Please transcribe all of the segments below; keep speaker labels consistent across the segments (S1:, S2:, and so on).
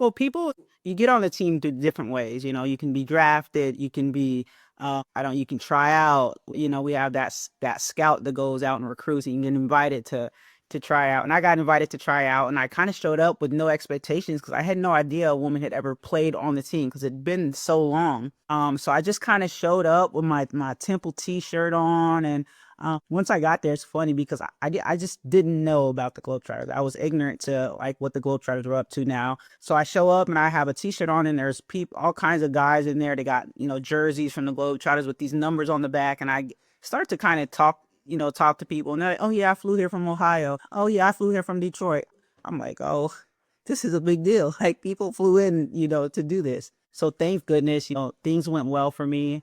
S1: Well, people, you get on the team through different ways. You can be drafted, you can be, I don't, you can try out. We have that scout that goes out and recruits, and you get invited to try out. And I got invited to try out, and I kind of showed up with no expectations because I had no idea a woman had ever played on the team because it'd been so long. So I just kind of showed up with my Temple T-shirt on, and once I got there, it's funny because I just didn't know about the Globetrotters. I was ignorant to like what the Globetrotters were up to now. So I show up and I have a T-shirt on, and there's people, all kinds of guys in there. They got jerseys from the Globetrotters with these numbers on the back, and I start to kind of talk to people, and they're like, "Oh yeah, I flew here from Ohio. Oh yeah, I flew here from Detroit." I'm like, "Oh, this is a big deal. Like people flew in, to do this." So thank goodness, things went well for me.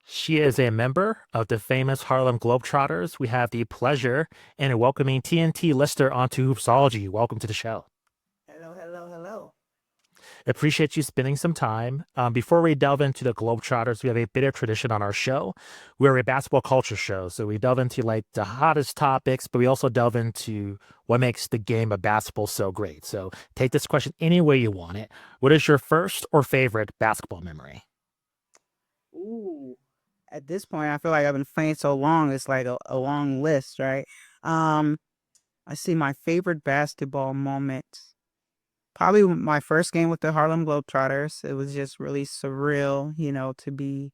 S2: She is a member of the famous Harlem Globetrotters. We have the pleasure in welcoming TNT Lister onto Hoopsology. Welcome to the show.
S1: Hello, hello, hello.
S2: Appreciate you spending some time. Before we delve into the Globetrotters, we have a bit of tradition on our show. We're a basketball culture show, so we delve into like the hottest topics, but we also delve into what makes the game of basketball so great. So take this question any way you want it. What is your first or favorite basketball memory?
S1: Ooh. At this point, I feel like I've been playing so long, it's like a long list, right? Um, I see my favorite basketball moment. Probably my first game with the Harlem Globetrotters. It was just really surreal, to be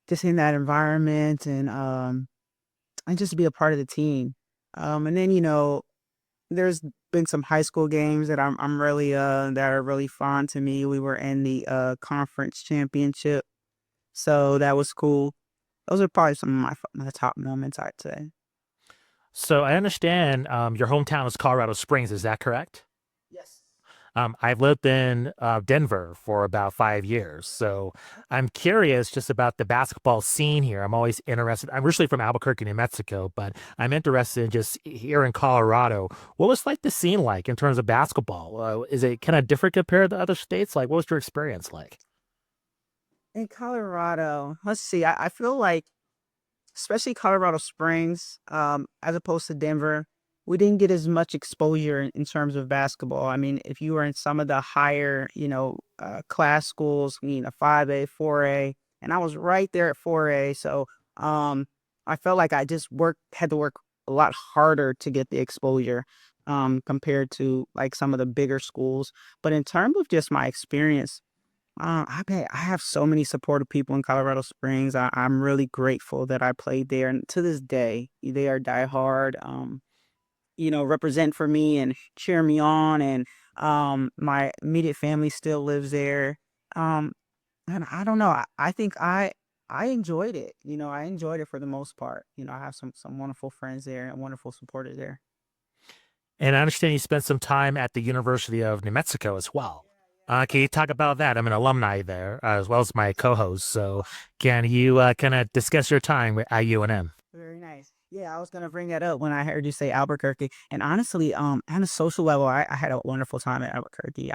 S1: just in that environment and just to be a part of the team. And then, there's been some high school games that I'm really that are really fun to me. We were in the conference championship, so that was cool. Those are probably some of my top moments, I'd say.
S2: So I understand your hometown is Colorado Springs. Is that correct?
S1: Yes.
S2: I've lived in Denver for about 5 years, so I'm curious just about the basketball scene here. I'm always interested. I'm originally from Albuquerque, New Mexico, but I'm interested in just here in Colorado. What was like the scene like in terms of basketball? Is it kind of different compared to other states? Like, what was your experience like?
S1: In Colorado, let's see. I feel like, especially Colorado Springs, as opposed to Denver, we didn't get as much exposure in terms of basketball. I mean, if you were in some of the higher, class schools, 5A, 4A, and I was right there at 4A. So, I felt like I just had to work a lot harder to get the exposure, compared to like some of the bigger schools. But in terms of just my experience, I have so many supportive people in Colorado Springs. I'm really grateful that I played there, and to this day, they are diehard. Represent for me and cheer me on, and my immediate family still lives there. Um, and I don't know. I think I enjoyed it. I enjoyed it for the most part. I have some wonderful friends there and wonderful supporters there.
S2: And I understand you spent some time at the University of New Mexico as well. Can you talk about that? I'm an alumni there, as well as my co-host. So, can you kind of discuss your time at UNM?
S1: Very nice. Yeah, I was gonna bring that up when I heard you say Albuquerque. And honestly, on a social level, I had a wonderful time at Albuquerque.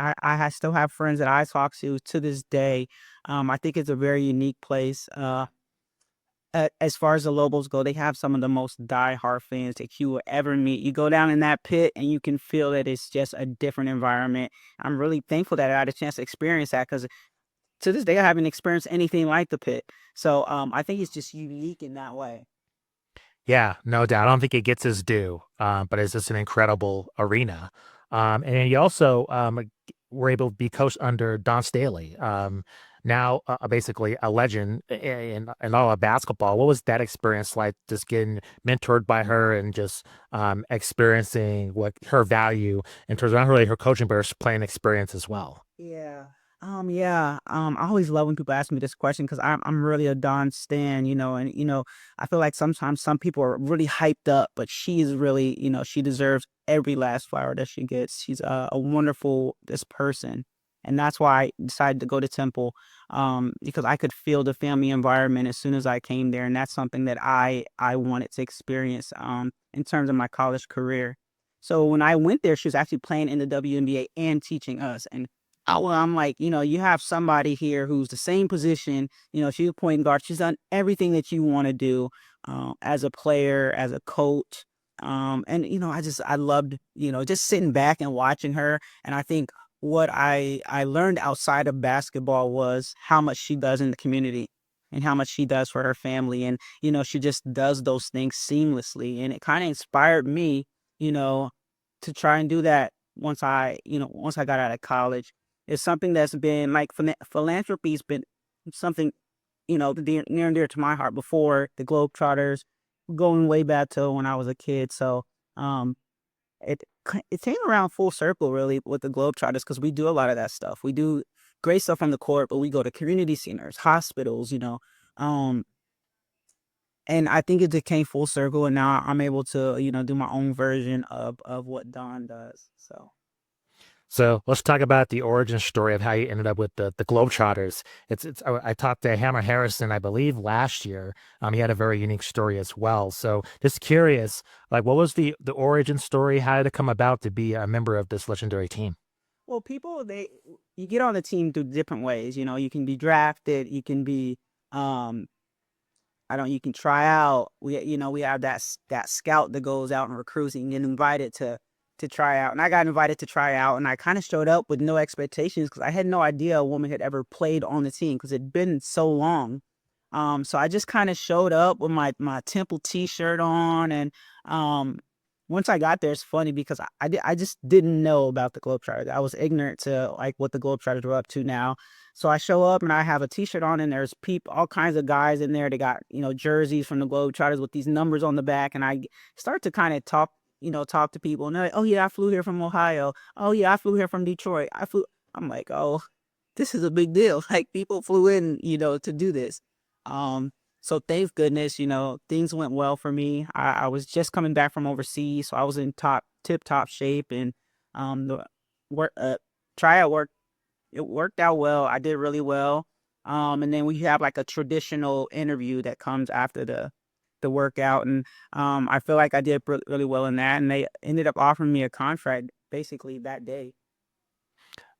S1: Still have friends that I talk to this day. I think it's a very unique place. As far as the Lobos go, they have some of the most die-hard fans that you will ever meet. You go down in that pit and you can feel that it's just a different environment. I'm really thankful that I had a chance to experience that because to this day I haven't experienced anything like the pit. So I think it's just unique in that way.
S2: Yeah, no doubt. I don't think it gets his due, but it's just an incredible arena. And you also were able to be coached under Don Staley, now basically a legend in all of basketball. What was that experience like, just getting mentored by her and just experiencing what her value in terms of not really her coaching, but her playing experience as well?
S1: Yeah. Yeah. I always love when people ask me this question because I'm really a Dawn stan, and I feel like sometimes some people are really hyped up, but she is really, she deserves every last flower that she gets. She's a wonderful this person. And that's why I decided to go to Temple, because I could feel the family environment as soon as I came there. And that's something that I wanted to experience in terms of my college career. So when I went there, she was actually playing in the WNBA and teaching us. And I'm like, you have somebody here who's the same position. She's a point guard. She's done everything that you want to do. as a player, as a coach. And I loved, just sitting back and watching her. And I think what I learned outside of basketball was how much she does in the community and how much she does for her family. And, she just does those things seamlessly. And it kind of inspired me, you know, to try and do that once I got out of college. It's something that's been like philanthropy's been something, near and dear to my heart before the Globetrotters, going way back to when I was a kid. So, um, it came around full circle really with the Globetrotters because we do a lot of that stuff. We do great stuff on the court, but we go to community centers, hospitals, um, and I think it just came full circle, and now I'm able to, do my own version of what Don does. So.
S2: So let's talk about the origin story of how you ended up with the Globetrotters. I talked to Hammer Harrison, I believe, last year. He had a very unique story as well. So just curious, like, what was the origin story? How did it come about to be a member of this legendary team?
S1: Well, you get on the team through different ways. You can be drafted, you can be, um, I don't, you can try out. We have that scout that goes out and recruits and get invited to try out. And I got invited to try out, and I kind of showed up with no expectations because I had no idea a woman had ever played on the team because it'd been so long. So I just kind of showed up with my Temple T-shirt on, and um, once I got there, it's funny because I just didn't know about the Globetrotters. I was ignorant to like what the Globetrotters were up to now. So I show up and I have a T-shirt on, and there's all kinds of guys in there. They got jerseys from the Globetrotters with these numbers on the back, and I start to kind of talk to people, and they're like, "Oh yeah, I flew here from Ohio. Oh yeah, I flew here from Detroit. I flew." I'm like, "Oh, this is a big deal. Like people flew in, to do this." Um, so thank goodness, things went well for me. I was just coming back from overseas, so I was in tip top shape, and the work tryout work it worked out well. I did really well. And then we have like a traditional interview that comes after the workout, and I feel like I did really well in that, and they ended up offering me a contract basically that day.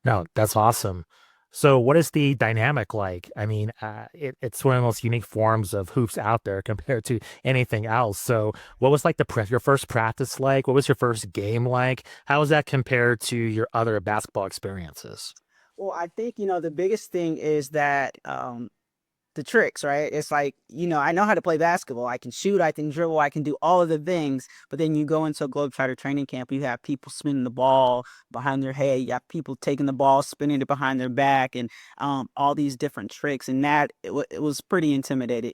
S2: No, that's awesome. So, what is the dynamic like? I mean, it's one of the most unique forms of hoops out there compared to anything else. So, what was like your first practice like? What was your first game like? How was that compared to your other basketball experiences?
S1: Well, I think the biggest thing is that the tricks, right? It's like, I know how to play basketball. I can shoot, I can dribble, I can do all of the things. But then you go into a Globetrotter training camp, you have people spinning the ball behind their head. You have people taking the ball, spinning it behind their back, and all these different tricks. And it was pretty intimidating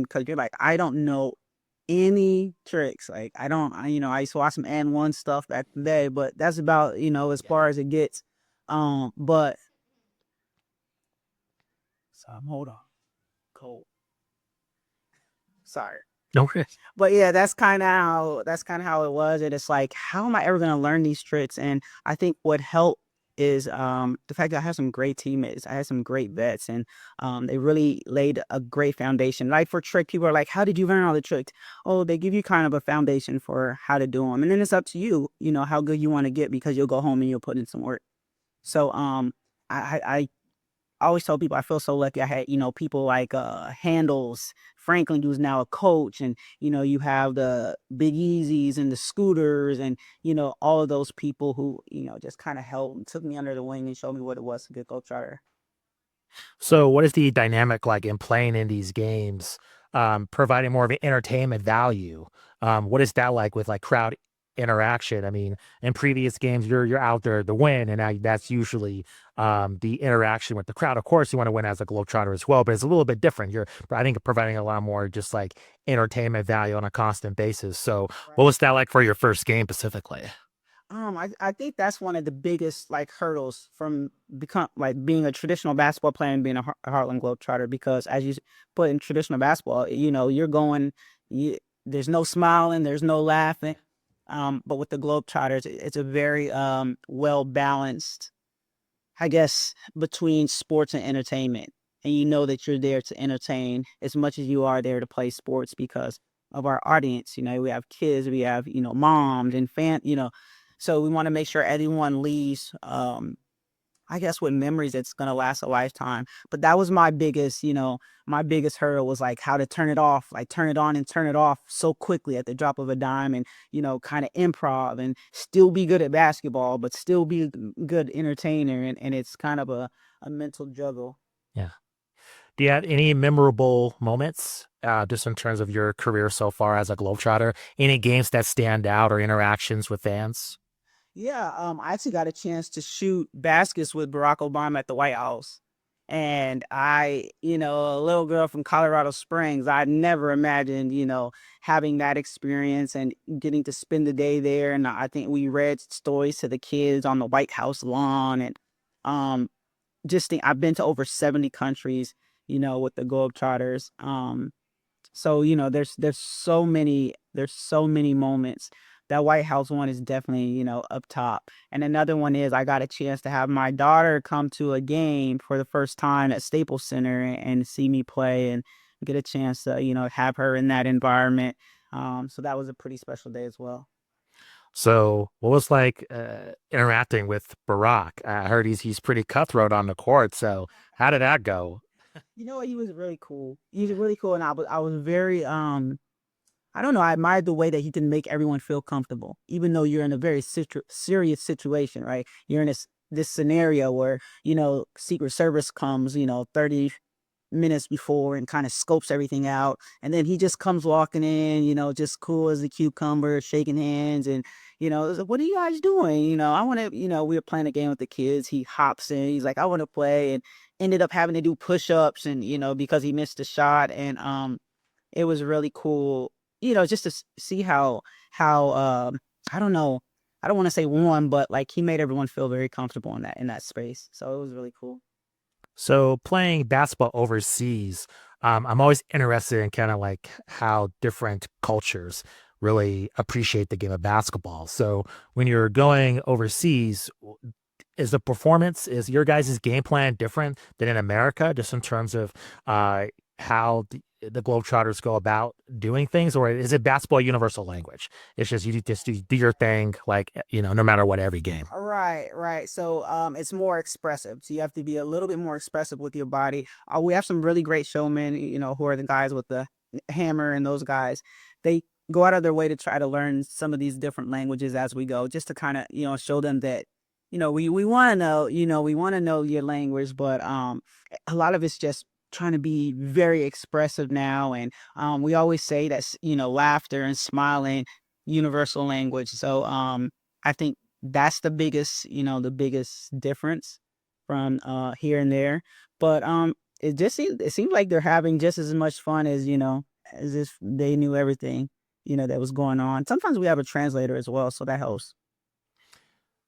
S1: because you're like, I don't know any tricks. Like I don't, I used to watch some and one stuff back in the day, but that's about, as
S2: Yeah.
S1: far as it gets. But so hold on, cold. Sorry.
S2: No worries.
S1: But yeah, that's kind of how it was. And it's like, how am I ever gonna learn these tricks? And I think what helped is the fact that I had some great teammates. I had some great vets, and they really laid a great foundation. Like for trick, people are like, "How did you learn all the tricks?" Oh, they give you kind of a foundation for how to do them, and then it's up to you, how good you want to get because you'll go home and you'll put in some work. So I always tell people I feel so lucky. I had, people like Handles, Franklin, who's now a coach, and you have the Big Easies and the Scooters, and all of those people who just kind of helped and took me under the wing and showed me what it was to get Coach Charter.
S2: So, what is the dynamic like in playing in these games, providing more of an entertainment value? What is that like with like crowd interaction? I mean, in previous games, you're out there to win, and that's usually the interaction with the crowd. Of course, you want to win as a Globetrotter as well, but it's a little bit different. I think, providing a lot more just like entertainment value on a constant basis. So, what
S1: Right.
S2: was that like for your first game specifically?
S1: I think that's one of the biggest like hurdles from become like being a traditional basketball player and being a Harlem Globetrotter because as put in traditional basketball, you're going, there's no smiling, there's no laughing. But with the Globetrotters, it's a very well balanced, I guess, between sports and entertainment. And you know that you're there to entertain as much as you are there to play sports because of our audience. We have kids, we have, moms and so we want to make sure everyone leaves I guess with memories, it's gonna last a lifetime. But that was my biggest, my biggest hurdle was like how to turn it off, like turn it on and turn it off so quickly at the drop of a dime, and kind of improv and still be good at basketball, but still be a good entertainer, and it's kind of a mental juggle.
S2: Yeah. Do you have any memorable moments, just in terms of your career so far as a Globetrotter? Any games that stand out or interactions with fans?
S1: Yeah, I actually got a chance to shoot baskets with Barack Obama at the White House. And a little girl from Colorado Springs, I never imagined, having that experience and getting to spend the day there. And I think we read stories to the kids on the White House lawn. And um, just think I've been to over 70 countries, with the Globetrotters. So, there's so many moments. That White House one is definitely, up top. And another one is I got a chance to have my daughter come to a game for the first time at Staples Center and see me play and get a chance to, have her in that environment. So that was a pretty special day as well.
S2: So, what was like interacting with Barack? I heard he's pretty cutthroat on the court. So, how did that go?
S1: You know what? He was really cool. He was really cool, and I was very I don't know. I admired the way that he can make everyone feel comfortable, even though you're in a very serious situation, right? You're in this scenario where Secret Service comes, 30 minutes before and kind of scopes everything out, and then he just comes walking in, just cool as a cucumber, shaking hands, and it's like, what are you guys doing? I want to, we were playing a game with the kids. He hops in, he's like, I want to play, and ended up having to do push-ups, and because he missed a shot, and it was really cool, just to see how I don't know, I don't want to say warm, but like he made everyone feel very comfortable in that space. So it was really cool.
S2: So, playing basketball overseas, I'm always interested in kind of like how different cultures really appreciate the game of basketball. So, when you're going overseas, is the performance, is your guys' game plan different than in America, just in terms of uh, how the Globetrotters go about doing things, or is it basketball universal language? It's just you just do your thing, like no matter what, every game.
S1: Right, right. So it's more expressive. So you have to be a little bit more expressive with your body. We have some really great showmen, who are the guys with the hammer, and those guys. They go out of their way to try to learn some of these different languages as we go, just to kind of, show them that, we want to know, we want to know your language, but a lot of it's just trying to be very expressive now. And we always say that, laughter and smiling universal language. So I think that's the biggest difference from here and there. But it seems like they're having just as much fun as as if they knew everything that was going on. Sometimes we have a translator as well, so that helps.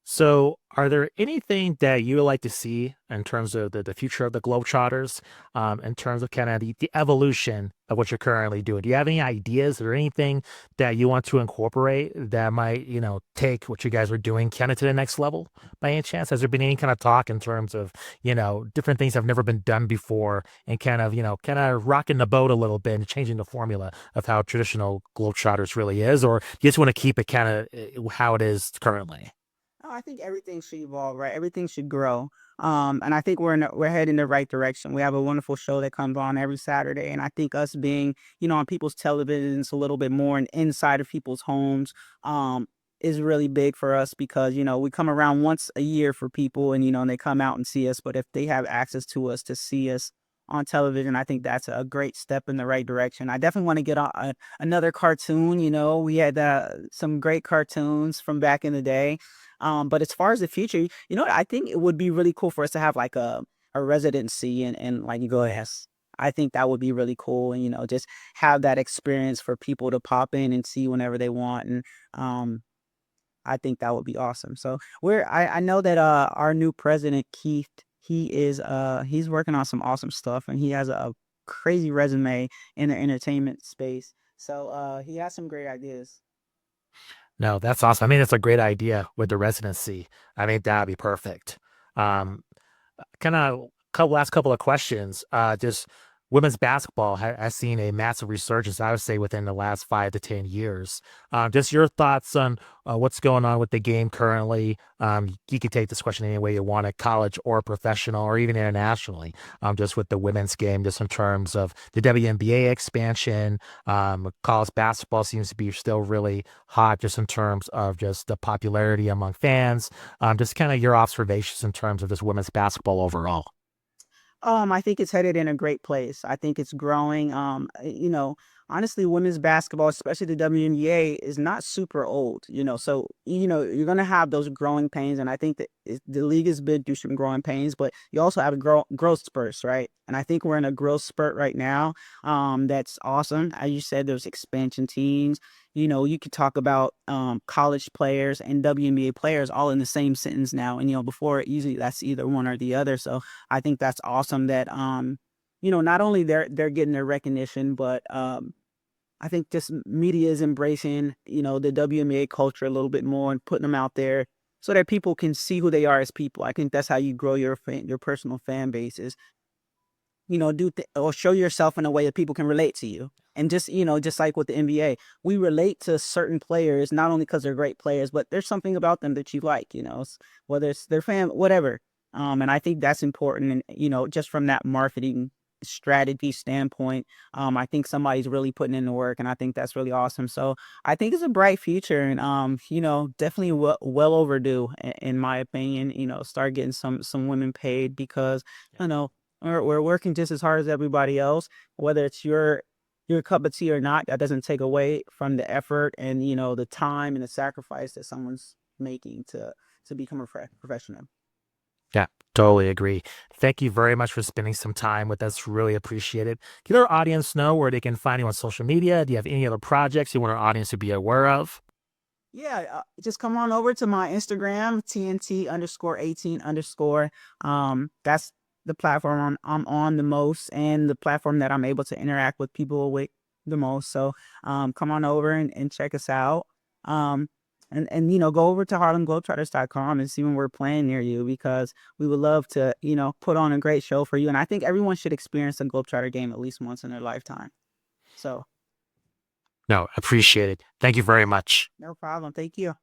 S2: So, are there anything that you would like to see in terms of the future of the Globetrotters, in terms of kind of the evolution of what you're currently doing? Do you have any ideas or anything that you want to incorporate that might, take what you guys are doing kind of to the next level by any chance? Has there been any kind of talk in terms of, different things that have never been done before and kind of, kind of rocking the boat a little bit and changing the formula of how traditional Globetrotters really is? Or you just want to keep it kind of how it is currently?
S1: Oh, I think everything should evolve, right? Everything should grow. And I think we're heading in the right direction. We have a wonderful show that comes on every Saturday, and I think us being, on people's televisions a little bit more and inside of people's homes, is really big for us because we come around once a year for people, and and they come out and see us. But if they have access to us to see us on television, I think that's a great step in the right direction. I definitely want to get another cartoon. We had some great cartoons from back in the day. But as far as the future, I think it would be really cool for us to have like a residency and like you go ahead. I think that would be really cool, and just have that experience for people to pop in and see whenever they want, and um, I think that would be awesome. So I know that our new president Keith, he's working on some awesome stuff, and he has a crazy resume in the entertainment space. So he has some great ideas.
S2: No, that's awesome. I mean, it's a great idea with the residency. I think that'd be perfect. Um, kind of last couple of questions. Just women's basketball has seen a massive resurgence, I would say, within the last 5 to 10 years. Just your thoughts on what's going on with the game currently. You could take this question any way you want, at college or professional or even internationally. Just with the women's game, just in terms of the WNBA expansion. College basketball seems to be still really hot, just in terms of just the popularity among fans. Just kind of your observations in terms of just women's basketball overall.
S1: I think it's headed in a great place. I think it's growing. Honestly, women's basketball, especially the WNBA, is not super old. So you're gonna have those growing pains, and I think that the league has been through some growing pains, but you also have growth spurts, right? And I think we're in a growth spurt right now. That's awesome. As you said, there's expansion teams. You could talk about college players and WNBA players all in the same sentence now, and before usually that's either one or the other. So I think that's awesome that not only they're getting their recognition, but I think just media is embracing, the WNBA culture a little bit more and putting them out there so that people can see who they are as people. I think that's how you grow your personal fan bases. Or show yourself in a way that people can relate to you. And just like with the NBA, we relate to certain players not only because they're great players, but there's something about them that you like. Whether it's their fan, whatever. And I think that's important. And just from that marketing strategy standpoint, I think somebody's really putting in the work, and I think that's really awesome. So I think it's a bright future, and definitely well overdue, in my opinion. Start getting some women paid because you know we're working just as hard as everybody else, whether it's your cup of tea or not. That doesn't take away from the effort and the time and the sacrifice that someone's making to become a professional.
S2: Yeah, totally agree. Thank you very much for spending some time with us. Really appreciate it. Can our audience know where they can find you on social media? Do you have any other projects you want our audience to be aware of?
S1: Yeah, just come on over to my Instagram, TNT underscore 18 underscore. That's the platform I'm on the most, and the platform that I'm able to interact with people with the most. So come on over and check us out. Um, and go over to harlemglobetrotters.com and see when we're playing near you, because we would love to, put on a great show for you. And I think everyone should experience a Globetrotter game at least once in their lifetime. So
S2: No, appreciate it. Thank you very much.
S1: no problem. Thank you.